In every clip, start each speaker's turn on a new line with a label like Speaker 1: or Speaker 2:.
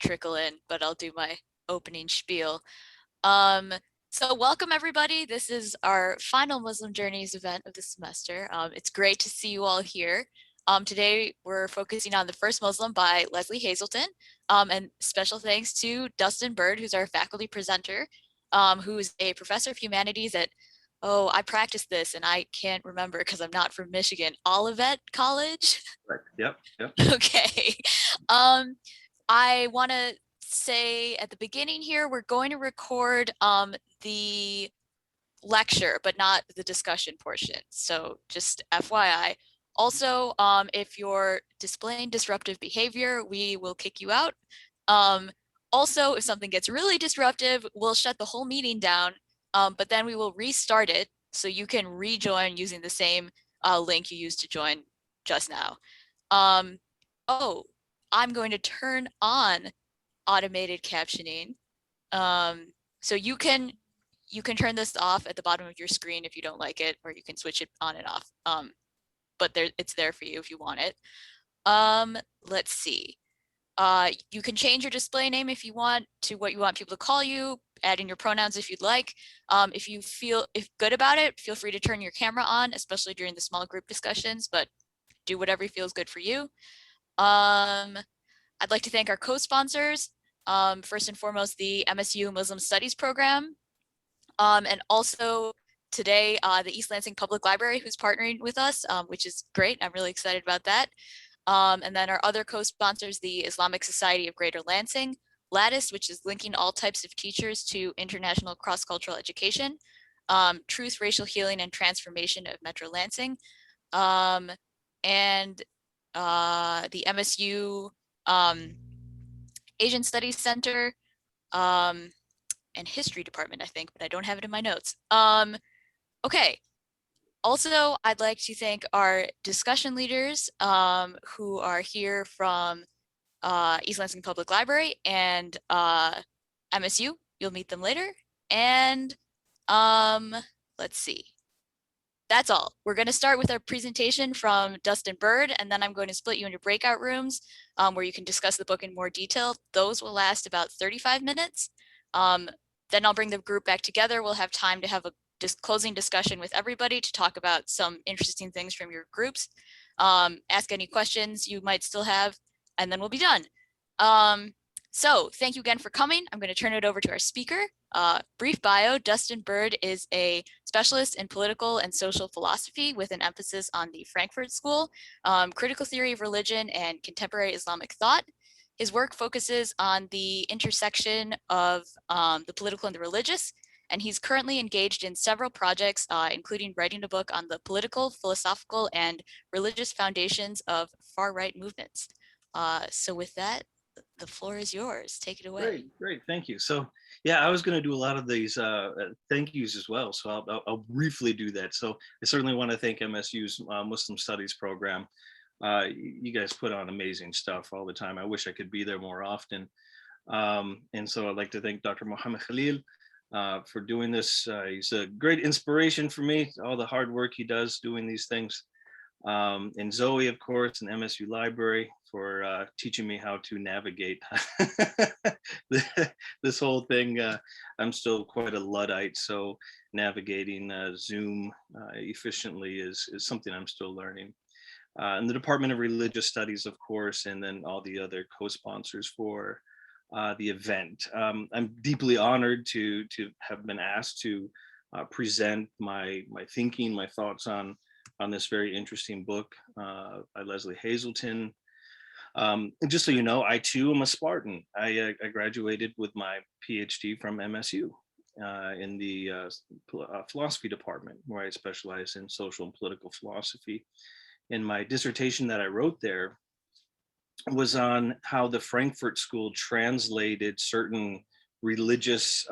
Speaker 1: trickle in, but I'll do my opening spiel. Um, so welcome everybody. This is our final Muslim Journeys event of the semester. It's great to see you all here. Today we're focusing on The First Muslim by Lesley Hazleton. And special thanks to Dustin Byrd, who's our faculty presenter, who is a professor of humanities at, oh, I practiced this and I can't remember because I'm not from Michigan, Olivet College.
Speaker 2: Right. Yep.
Speaker 1: Okay. Um, I want to say at the beginning here, we're going to record the lecture, but not the discussion portion. So just FYI. Also, if you're displaying disruptive behavior, we will kick you out. Also, if something gets really disruptive, we'll shut the whole meeting down, but then we will restart it so you can rejoin using the same link you used to join just now. Oh, I'm going to turn on automated captioning. So you can turn this off at the bottom of your screen if you don't like it, or you can switch it on and off. But it's there for you if you want it. Let's see. You can change your display name if you want to what you want people to call you, add in your pronouns if you'd like. If you feel good about it, feel free to turn your camera on, especially during the small group discussions, but do whatever feels good for you. I'd like to thank our co-sponsors. First and foremost, the MSU Muslim Studies program. And also today, the East Lansing Public Library, who's partnering with us, which is great. I'm really excited about that. And then our other co-sponsors, the Islamic Society of Greater Lansing, Lattice, which is linking all types of teachers to international cross-cultural education, Truth, Racial Healing, and Transformation of Metro Lansing, and the MSU Asian Studies Center, and History Department, I think, but I don't have it in my notes. Okay. Also, I'd like to thank our discussion leaders who are here from East Lansing Public Library and MSU. You'll meet them later. And let's see. That's all. We're going to start with our presentation from Dustin Byrd, and then I'm going to split you into breakout rooms where you can discuss the book in more detail. Those will last about 35 minutes. Then I'll bring the group back together. We'll have time to have a closing discussion with everybody to talk about some interesting things from your groups. Ask any questions you might still have, and then we'll be done. So thank you again for coming. I'm going to turn it over to our speaker. Brief bio, Dustin Byrd is a specialist in political and social philosophy with an emphasis on the Frankfurt School, critical theory of religion, and contemporary Islamic thought. His work focuses on the intersection of the political and the religious, and he's currently engaged in several projects, including writing a book on the political, philosophical, and religious foundations of far-right movements. So with that, the floor is yours. Take it away.
Speaker 2: Great. Thank you. So, yeah, I was going to do a lot of these thank yous as well. So I'll briefly do that. So I certainly want to thank MSU's Muslim Studies program. You guys put on amazing stuff all the time. I wish I could be there more often. And so I'd like to thank Dr. Mohammed Khalil for doing this. He's a great inspiration for me, all the hard work he does doing these things. And Zoe, of course, and MSU Library for teaching me how to navigate this whole thing. I'm still quite a Luddite, so navigating Zoom efficiently is something I'm still learning. And the Department of Religious Studies, of course, and then all the other co-sponsors for the event. I'm deeply honored to have been asked to present my thinking, my thoughts on this very interesting book by Lesley Hazleton. And just so you know, I too am a Spartan. I graduated with my PhD from MSU in the philosophy department, where I specialize in social and political philosophy. And my dissertation that I wrote there was on how the Frankfurt School translated certain religious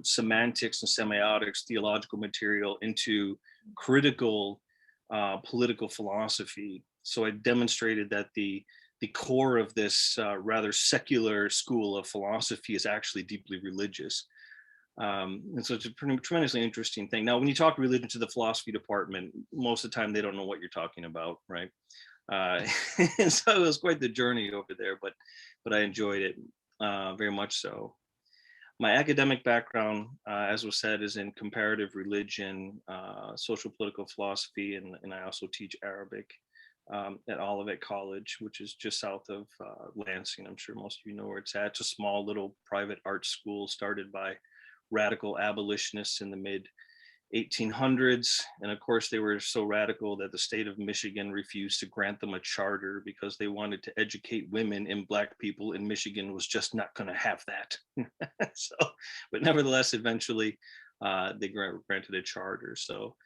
Speaker 2: semantics and semiotics, theological material into critical political philosophy. So I demonstrated that the core of this rather secular school of philosophy is actually deeply religious. And so it's a tremendously interesting thing. Now, when you talk religion to the philosophy department, most of the time they don't know what you're talking about, right? And so it was quite the journey over there, but I enjoyed it. very much so. My academic background, as was said, is in comparative religion, social political philosophy, and I also teach Arabic at Olivet College, which is just south of Lansing. I'm sure most of you know where it's at. It's a small little private art school started by radical abolitionists in the mid 1800s. And of course, they were so radical that the state of Michigan refused to grant them a charter because they wanted to educate women and Black people, and Michigan was just not going to have that. So, but nevertheless, eventually they granted a charter. So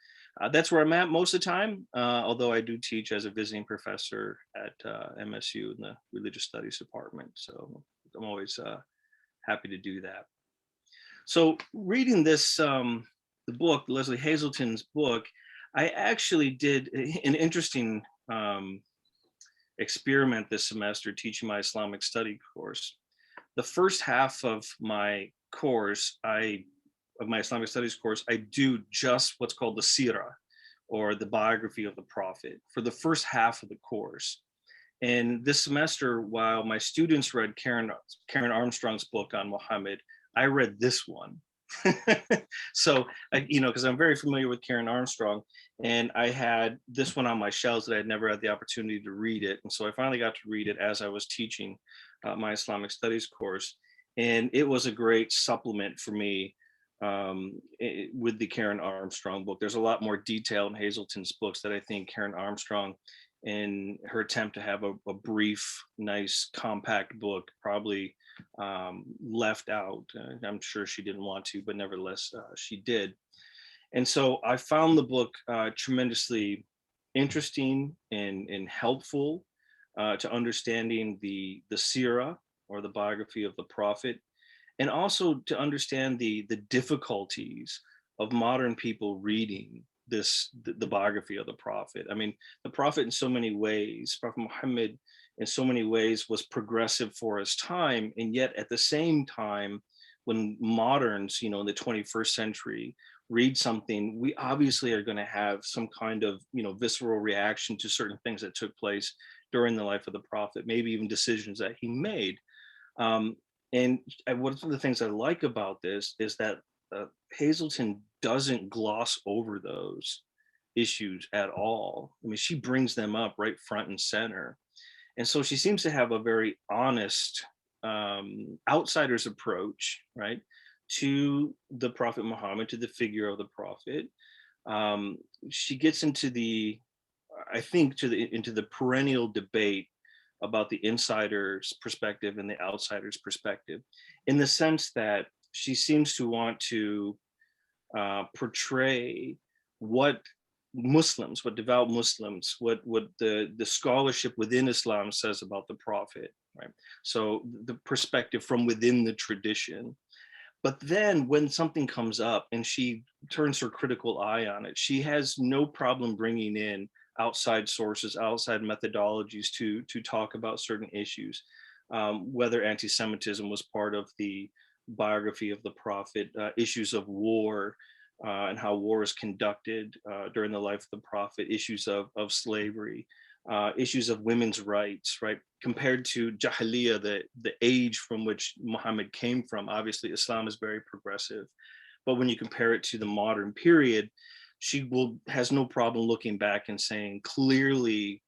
Speaker 2: that's where I'm at most of the time, although I do teach as a visiting professor at MSU in the Religious Studies department. So I'm always happy to do that. So reading this, the book, Lesley Hazleton's book, I actually did an interesting experiment this semester teaching my Islamic study course. The first half of my course, of my Islamic studies course, I do just what's called the Sirah, or the biography of the Prophet, for the first half of the course. And this semester, while my students read Karen Armstrong's book on Muhammad, I read this one. So, because I'm very familiar with Karen Armstrong, and I had this one on my shelves that I had never had the opportunity to read it. And so I finally got to read it as I was teaching my Islamic studies course. And it was a great supplement for me with the Karen Armstrong book. There's a lot more detail in Hazleton's books that I think Karen Armstrong, in her attempt to have a brief, nice, compact book, probably left out. I'm sure she didn't want to, but nevertheless, she did. And so I found the book tremendously interesting and helpful to understanding the Sirah, or the biography of the Prophet, and also to understand the difficulties of modern people reading the biography of the Prophet. I mean, the Prophet in so many ways, Prophet Muhammad in so many ways was progressive for his time, and yet at the same time, when moderns, in the 21st century, read something, we obviously are going to have some kind of, visceral reaction to certain things that took place during the life of the Prophet, maybe even decisions that he made. And one of the things I like about this is that Hazleton doesn't gloss over those issues at all. I mean, she brings them up right front and center. And so she seems to have a very honest outsider's approach, right, to the Prophet Muhammad, to the figure of the Prophet. She gets into into the perennial debate about the insider's perspective and the outsider's perspective, in the sense that she seems to want to portray what devout Muslims, what the scholarship within Islam says about the Prophet, right? So the perspective from within the tradition. But then when something comes up and she turns her critical eye on it, she has no problem bringing in outside sources, outside methodologies to talk about certain issues, whether anti-Semitism was part of the biography of the Prophet, issues of war, and how war is conducted during the life of the Prophet, issues of slavery, issues of women's rights, right? Compared to Jahiliyyah, the age from which Muhammad came from, obviously Islam is very progressive. But when you compare it to the modern period, she has no problem looking back and saying, clearly,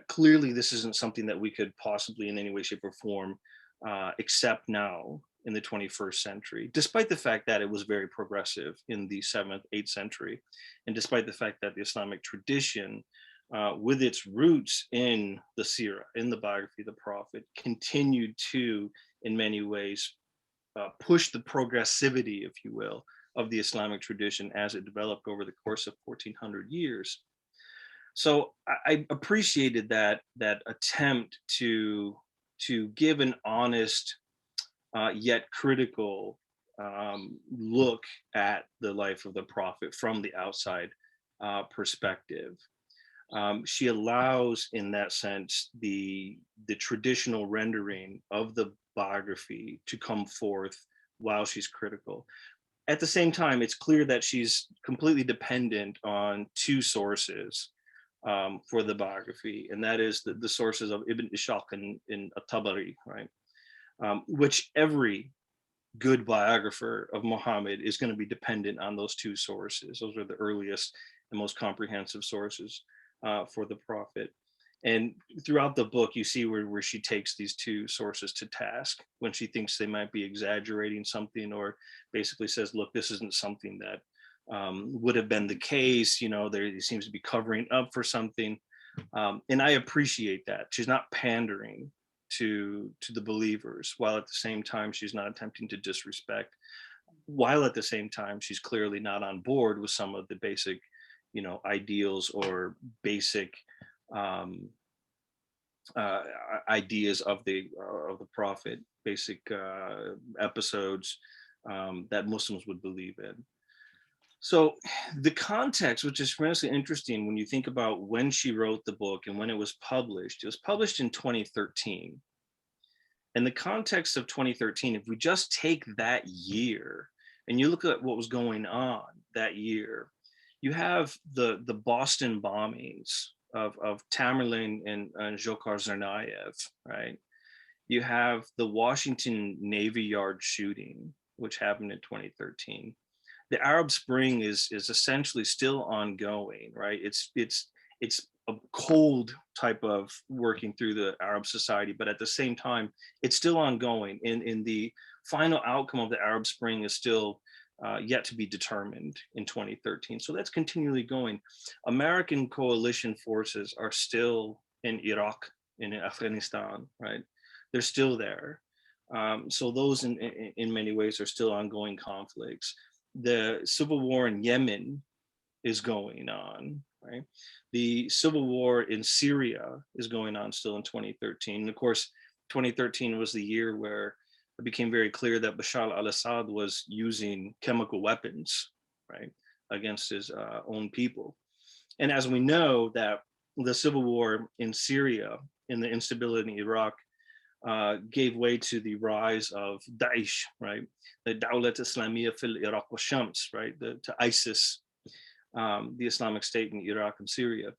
Speaker 2: clearly this isn't something that we could possibly in any way, shape, or form accept now in the 21st century, despite the fact that it was very progressive in the 7th, 8th century, and despite the fact that the Islamic tradition, with its roots in the Sirah, in the biography of the Prophet, continued to, in many ways, push the progressivity, if you will, of the Islamic tradition as it developed over the course of 1400 years. So I appreciated that attempt to give an honest yet critical look at the life of the Prophet from the outside perspective. She allows, in that sense, the traditional rendering of the biography to come forth while she's critical. At the same time, it's clear that she's completely dependent on two sources for the biography, and that is the sources of Ibn Ishaq and At-Tabari, right? which every good biographer of Muhammad is going to be dependent on those two sources. Those are the earliest and most comprehensive sources for the prophet. And throughout the book, you see where she takes these two sources to task when she thinks they might be exaggerating something, or basically says, look, this isn't something that would have been the case. You know, there seems to be covering up for something. And I appreciate that. She's not pandering to the believers, while at the same time she's not attempting to disrespect, while at the same time she's clearly not on board with some of the basic, you know, ideals or basic um, ideas of the prophet, basic episodes that Muslims would believe in. So the context, which is tremendously interesting when you think about when she wrote the book and when it was published in 2013. And the context of 2013, if we just take that year and you look at what was going on that year, you have the Boston bombings of Tamerlan and Dzhokhar Tsarnaev, right? You have the Washington Navy Yard shooting, which happened in 2013. The Arab Spring is essentially still ongoing, right? It's a cold type of working through the Arab society, but at the same time, it's still ongoing. In the final outcome of the Arab Spring is still yet to be determined in 2013. So that's continually going. American coalition forces are still in Iraq, in Afghanistan, right? They're still there. So those in many ways are still ongoing conflicts. The civil war in Yemen is going on, right? The civil war in Syria is going on still in 2013. And of course, 2013 was the year where it became very clear that Bashar al-Assad was using chemical weapons, right, against his own people. And as we know, that the civil war in Syria and the instability in Iraq gave way to the rise of Daesh, right? The Dawlat Islamiyya fil Iraq wa Shams, right? To ISIS, the Islamic State in Iraq and Syria.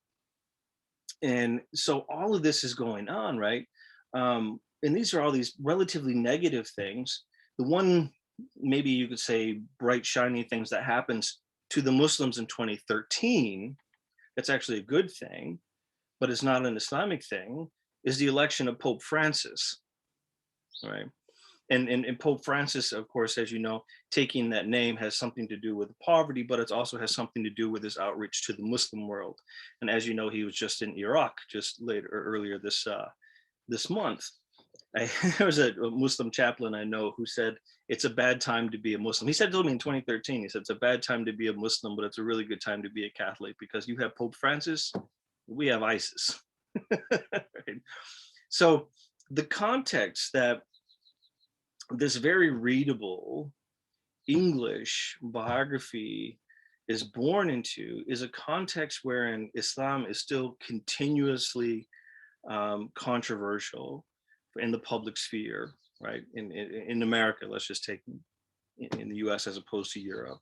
Speaker 2: And so all of this is going on, right? And these are all these relatively negative things. The one, maybe you could say, bright, shiny things that happens to the Muslims in 2013, that's actually a good thing, but it's not an Islamic thing, is the election of Pope Francis, right? And Pope Francis, of course, as you know, taking that name has something to do with poverty, but it also has something to do with his outreach to the Muslim world. And as you know, he was just in Iraq just earlier this month. There was a Muslim chaplain I know who said it's a bad time to be a Muslim. He said to me in 2013, he said it's a bad time to be a Muslim, but it's a really good time to be a Catholic, because you have Pope Francis, we have ISIS. Right? So the context that this very readable English biography is born into is a context wherein Islam is still continuously controversial in the public sphere, right? In America, let's just take in the US as opposed to Europe,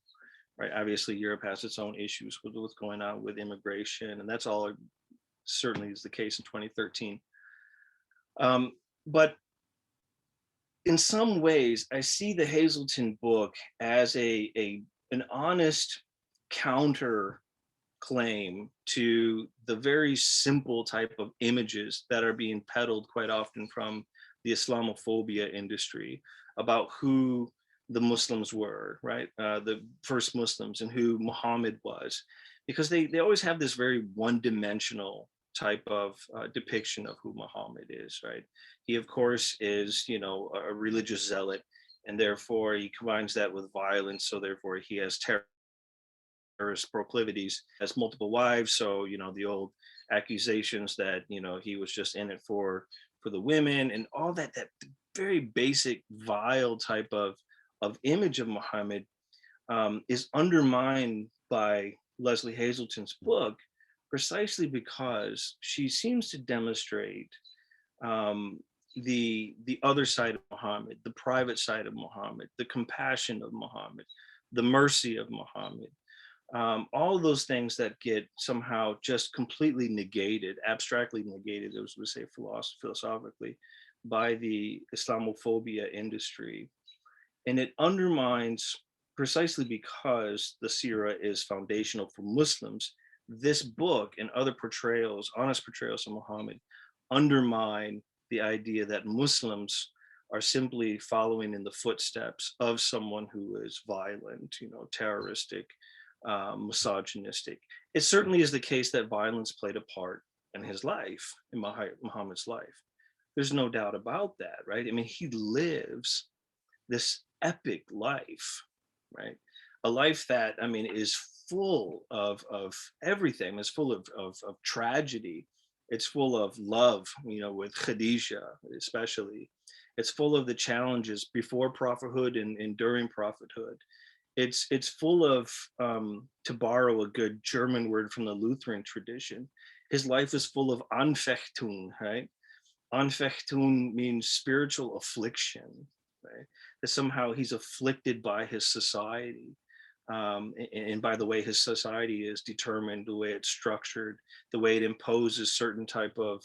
Speaker 2: right? Obviously, Europe has its own issues with what's going on with immigration, and that's all certainly is the case in 2013. But in some ways, I see the Hazleton book as an honest counter claim to the very simple type of images that are being peddled quite often from the Islamophobia industry about who the Muslims were, right? The first Muslims and who Muhammad was, because they always have this very one-dimensional type of depiction of who Muhammad is, right? He, of course, is, you know, a religious zealot, and therefore he combines that with violence. So therefore he has terrorist proclivities, has multiple wives. So, you know, the old accusations that, you know, he was just in it for the women and all that, that very basic, vile type of image of Muhammad is undermined by Lesley Hazleton's book, precisely because she seems to demonstrate the other side of Muhammad, the private side of Muhammad, the compassion of Muhammad, the mercy of Muhammad, all of those things that get somehow just completely negated, abstractly negated, as we say philosophically, by the Islamophobia industry. And it undermines, precisely because the Sirah is foundational for Muslims, this book and other portrayals, honest portrayals of Muhammad, undermine the idea that Muslims are simply following in the footsteps of someone who is violent, terroristic, misogynistic. It certainly is the case that violence played a part in his life, in Muhammad's life. There's no doubt about that, right? I mean, he lives this epic life, right? A life that, I mean, is full of everything. It's full of tragedy. It's full of love, with Khadijah especially. It's full of the challenges before prophethood and during prophethood. It's full of, to borrow a good German word from the Lutheran tradition, his life is full of Anfechtung, right? Anfechtung means spiritual affliction, right? That somehow he's afflicted by his society. And by the way his society is determined, the way it's structured, the way it imposes certain type of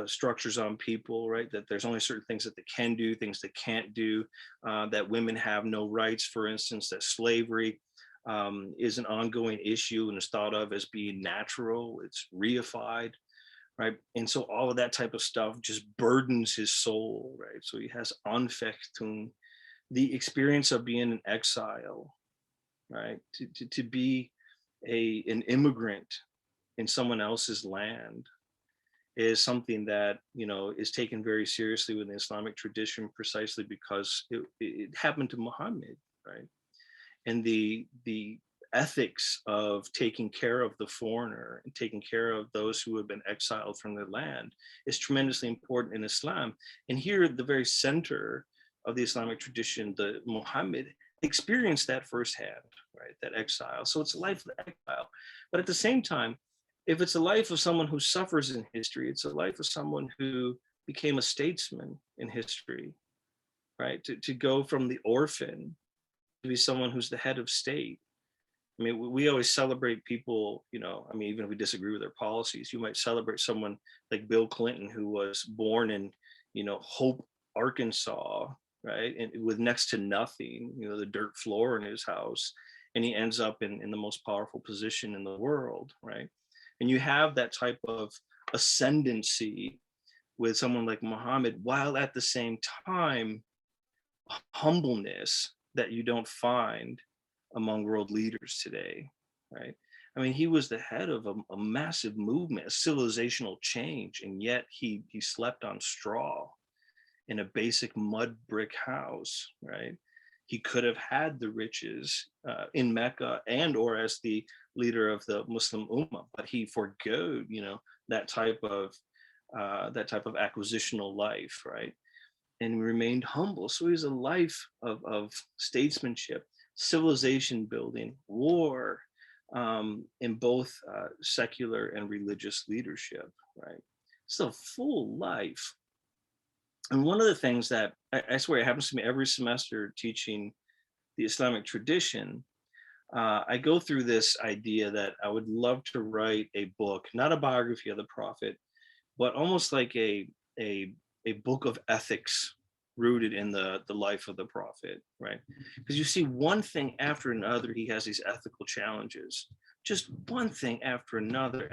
Speaker 2: structures on people, right? That there's only certain things that they can do, things they can't do, that women have no rights, for instance, that slavery is an ongoing issue and is thought of as being natural, it's reified, right? And so all of that type of stuff just burdens his soul, right? So he has Anfechtung, the experience of being an exile, right? To be an immigrant in someone else's land is something that, is taken very seriously within the Islamic tradition, precisely because it happened to Muhammad, right? And the ethics of taking care of the foreigner and taking care of those who have been exiled from their land is tremendously important in Islam. And here at the very center of the Islamic tradition, the Muhammad experienced that firsthand, right? That exile. So it's a life of exile. But at the same time, if it's a life of someone who suffers in history, it's a life of someone who became a statesman in history, right? To go from the orphan to be someone who's the head of state. I mean, we always celebrate people, I mean, even if we disagree with their policies, you might celebrate someone like Bill Clinton, who was born in, Hope, Arkansas, right? And with next to nothing, the dirt floor in his house. And he ends up in the most powerful position in the world, right? And you have that type of ascendancy with someone like Muhammad, while at the same time, humbleness that you don't find among world leaders today, right? I mean, he was the head of a massive movement, a civilizational change, and yet he slept on straw in a basic mud brick house, right? He could have had the riches in Mecca and or as the leader of the Muslim Ummah, but he forgoed, that type of acquisitional life, right? And remained humble. So he's a life of statesmanship, civilization building, war, in both secular and religious leadership, right? It's a full life. And one of the things that I swear it happens to me every semester teaching the Islamic tradition, I go through this idea that I would love to write a book, not a biography of the Prophet, but almost like a book of ethics rooted in the life of the Prophet, right? Because you see one thing after another, he has these ethical challenges, just one thing after another,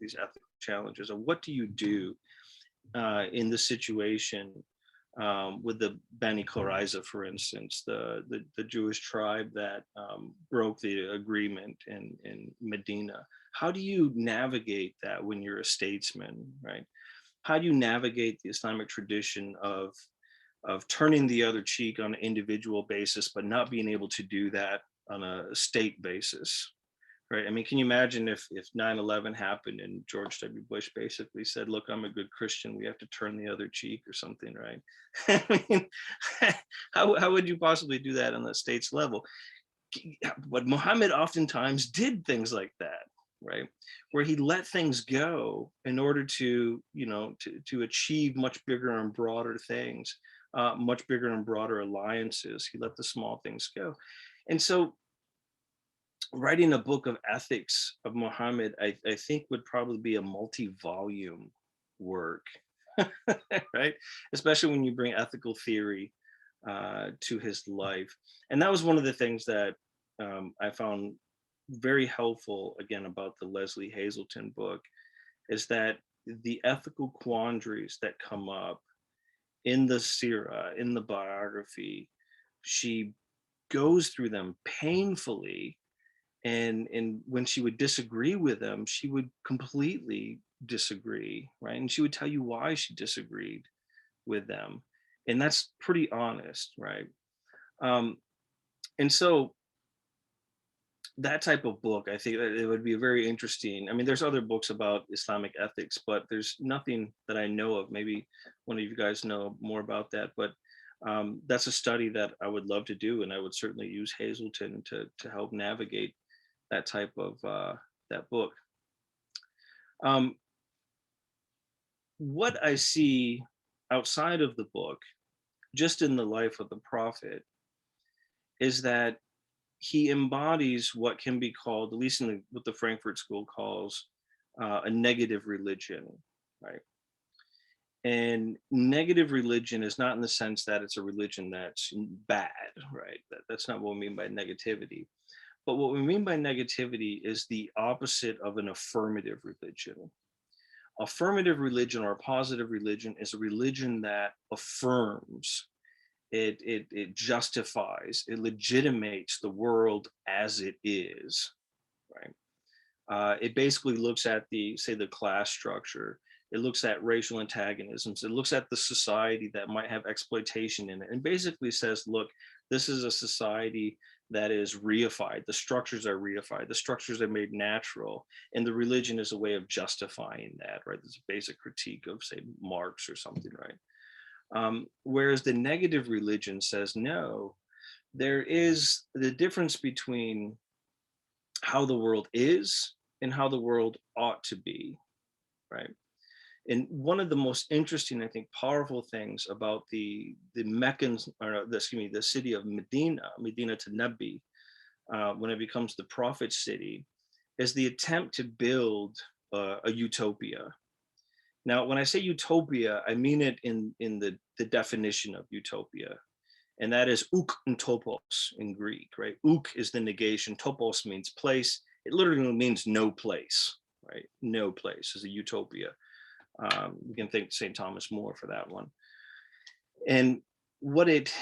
Speaker 2: these ethical challenges of what do you do in the situation with the Bani Qurayza, for instance, the Jewish tribe that broke the agreement in Medina. How do you navigate that when you're a statesman, right? How do you navigate the Islamic tradition of turning the other cheek on an individual basis, but not being able to do that on a state basis, right? I mean, can you imagine if 9/11 happened and George W. Bush basically said, look, I'm a good Christian, we have to turn the other cheek or something, right? I mean, how would you possibly do that on the state's level? But Muhammad oftentimes did things like that, right? Where he let things go in order to, to achieve much bigger and broader things, much bigger and broader alliances. He let the small things go. And so writing a book of ethics of Muhammad, I think would probably be a multi-volume work. right? Especially when you bring ethical theory to his life. And that was one of the things that I found very helpful, again, about the Lesley Hazleton book, is that the ethical quandaries that come up in the Sirah, in the biography, she goes through them painfully, and when she would disagree with them, she would completely disagree, right? And she would tell you why she disagreed with them, and that's pretty honest, right? um, and so that type of book, I think that it would be very interesting. I mean, there's other books about Islamic ethics, but there's nothing that I know of. Maybe one of you guys know more about that, but that's a study that I would love to do, and I would certainly use Hazleton to help navigate that type of that book. Um, what I see outside of the book, just in the life of the prophet, is that he embodies what can be called, at least in what the Frankfurt School calls, a negative religion, right? And negative religion is not in the sense that it's a religion that's bad, right? That's not what we mean by negativity. But what we mean by negativity is the opposite of an affirmative religion. Affirmative religion or a positive religion is a religion that affirms, it justifies, it legitimates the world as it is, right? It basically looks at the, say, the class structure. It looks at racial antagonisms. It looks at the society that might have exploitation in it, and basically says, look, this is a society that is reified. The structures are reified. The structures are made natural, and the religion is a way of justifying that, right? There's a basic critique of, say, Marx or something, right? Whereas the negative religion says, no, there is the difference between how the world is and how the world ought to be, right? And one of the most interesting, I think, powerful things about the Meccans, or excuse me, the city of Medina, Medina to Nabi, when it becomes the prophet city, is the attempt to build a utopia. Now, when I say utopia, I mean it in the definition of utopia, and that is uk and topos in Greek, right? Uk is the negation, topos means place. It literally means no place, right? No place is a utopia. We can thank St. Thomas More for that one. And what it,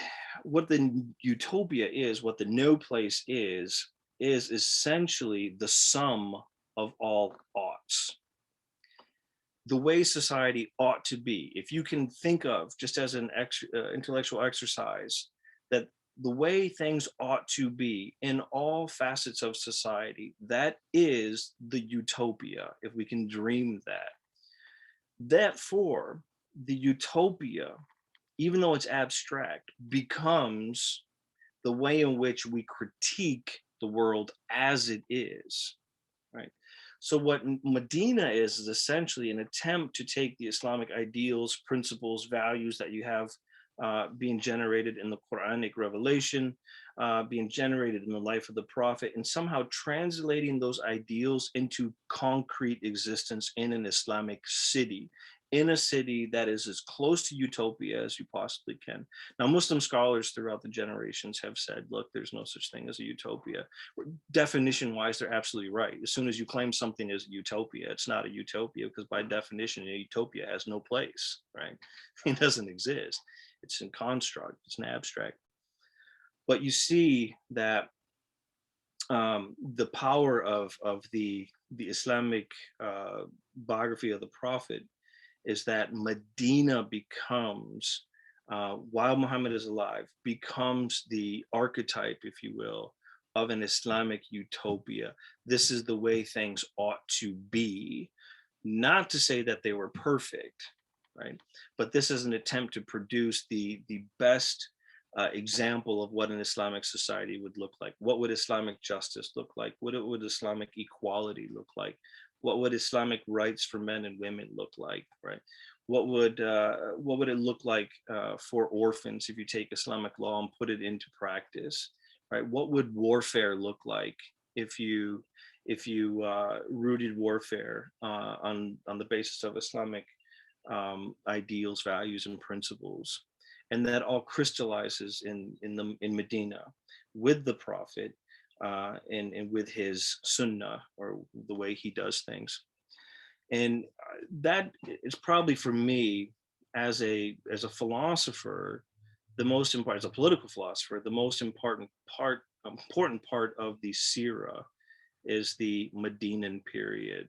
Speaker 2: what the utopia is, what the no place is essentially the sum of all oughts. The way society ought to be. If you can think of, just as an intellectual exercise, that the way things ought to be in all facets of society, that is the utopia, if we can dream that. Therefore, the utopia, even though it's abstract, becomes the way in which we critique the world as it is, right? So what Medina is essentially an attempt to take the Islamic ideals, principles, values that you have being generated in the Quranic revelation, being generated in the life of the prophet, and somehow translating those ideals into concrete existence in an Islamic city, in a city that is as close to utopia as you possibly can. Now, Muslim scholars throughout the generations have said, look, there's no such thing as a utopia. Definition wise, they're absolutely right. As soon as you claim something is a utopia, it's not a utopia, because by definition, a utopia has no place, right? It doesn't exist. It's a construct, it's an abstract. But you see that the power of the Islamic biography of the Prophet is that Medina becomes, while Muhammad is alive, becomes the archetype, if you will, of an Islamic utopia. This is the way things ought to be. Not to say that they were perfect, right? But this is an attempt to produce the best example of what an Islamic society would look like. What would Islamic justice look like? What would Islamic equality look like? What would Islamic rights for men and women look like, right? What would it look like for orphans if you take Islamic law and put it into practice, right? What would warfare look like if you rooted warfare on the basis of Islamic ideals, values, and principles, and that all crystallizes in Medina with the Prophet, and with his Sunnah, or the way he does things. And that is probably, for me, as a philosopher, the most important, as a political philosopher, the most important part of the Sirah is the Medinan period,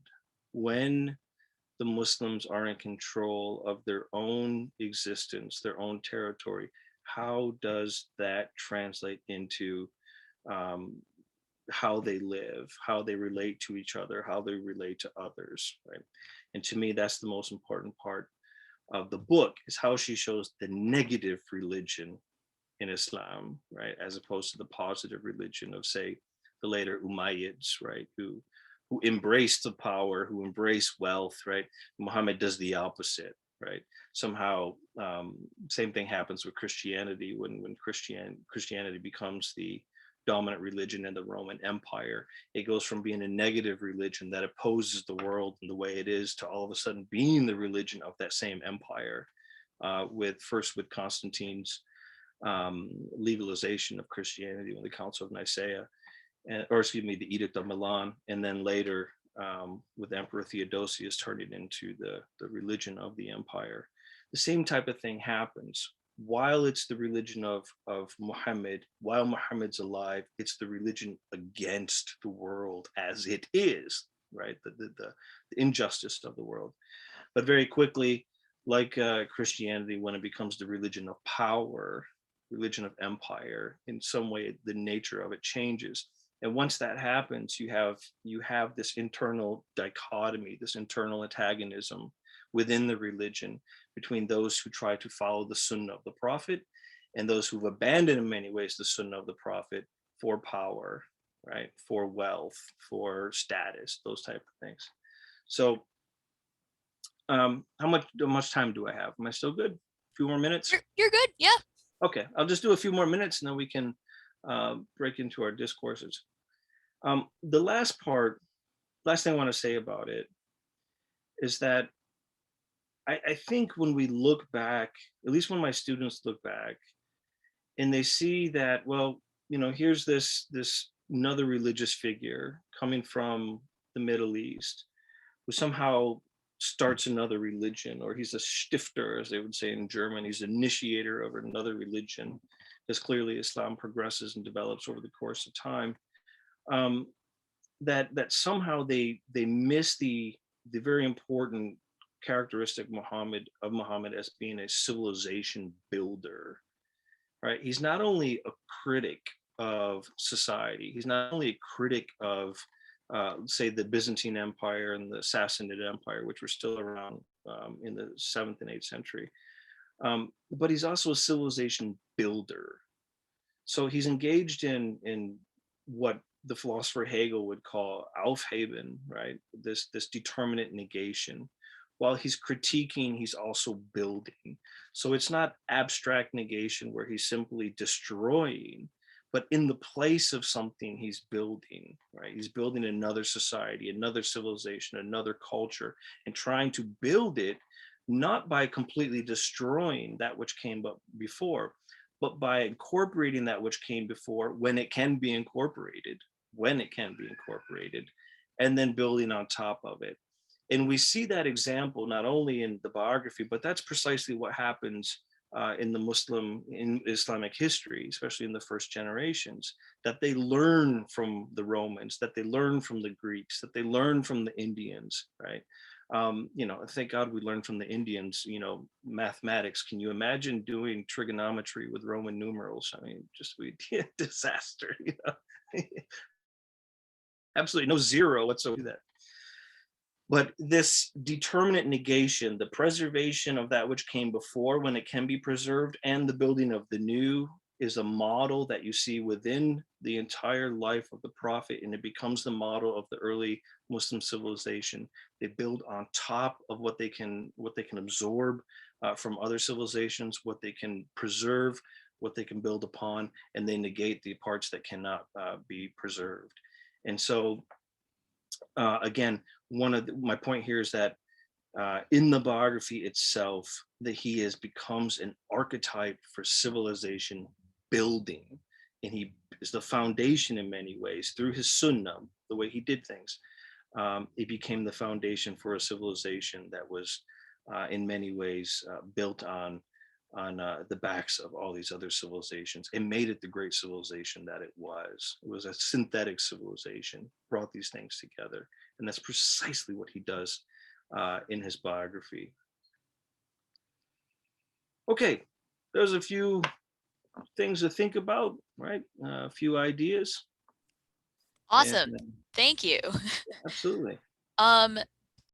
Speaker 2: when the Muslims are in control of their own existence, their own territory. How does that translate into um, how they live, how they relate to each other, how they relate to others, right? And to me, that's the most important part of the book, is how she shows the negative religion in Islam, right, as opposed to the positive religion of, say, the later Umayyads, right, who embrace the power, who embrace wealth, right? Muhammad does the opposite, right? Somehow, same thing happens with Christianity when Christianity becomes the dominant religion in the Roman Empire. It goes from being a negative religion that opposes the world and the way it is, to all of a sudden being the religion of that same empire. With Constantine's legalization of Christianity when the Council of Nicaea, or excuse me, the Edict of Milan, and then later with Emperor Theodosius turning into the religion of the empire. The same type of thing happens. While it's the religion of Muhammad, while Muhammad's alive, it's the religion against the world as it is, right? The injustice of the world. But very quickly, like Christianity, when it becomes the religion of power, religion of empire, in some way the nature of it changes. And once that happens, you have this internal dichotomy, this internal antagonism within the religion, between those who try to follow the Sunnah of the Prophet and those who've abandoned in many ways the Sunnah of the Prophet for power, right, for wealth, for status, those type of things. So how much time do I have? Am I still good? A few more minutes?
Speaker 1: You're good. Yeah.
Speaker 2: Okay, I'll just do a few more minutes and then we can break into our discourses. The last thing I want to say about it is that I think when we look back, at least when my students look back, and they see that, well, here's this another religious figure coming from the Middle East, who somehow starts another religion, or he's a stifter, as they would say in German. He's an initiator of another religion, because clearly Islam progresses and develops over the course of time. That somehow they miss the very important characteristic of Muhammad as being a civilization builder, right? He's not only a critic of society, he's not only a critic of say the Byzantine Empire and the Sassanid Empire, which were still around in the 7th and 8th century, but he's also a civilization builder. So he's engaged in what the philosopher Hegel would call Aufheben, right? This determinate negation. While he's critiquing, he's also building. So it's not abstract negation where he's simply destroying, but in the place of something he's building, right? He's building another society, another civilization, another culture, and trying to build it not by completely destroying that which came before, but by incorporating that which came before when it can be incorporated, and then building on top of it. And we see that example not only in the biography, but that's precisely what happens in Islamic history, especially in the first generations, that they learn from the Romans, that they learn from the Greeks, that they learn from the Indians, right? Thank God we learned from the Indians, mathematics. Can you imagine doing trigonometry with Roman numerals? I mean, just we'd be a disaster, Absolutely no zero whatsoever. But this determinate negation, the preservation of that which came before when it can be preserved, and the building of the new, is a model that you see within the entire life of the Prophet, and it becomes the model of the early Muslim civilization. They build on top of what they can absorb from other civilizations, what they can preserve, what they can build upon, and they negate the parts that cannot be preserved. And so, again, my point here is that in the biography itself, that he becomes an archetype for civilization building, and he is the foundation in many ways through his sunnah, the way he did things. It became the foundation for a civilization that was, in many ways, built on the backs of all these other civilizations, and made it the great civilization that it was. It was a synthetic civilization, brought these things together, and that's precisely what he does in his biography. Okay, there's a few things to think about, right? A few ideas, and
Speaker 1: Awesome. Thank you.
Speaker 2: absolutely.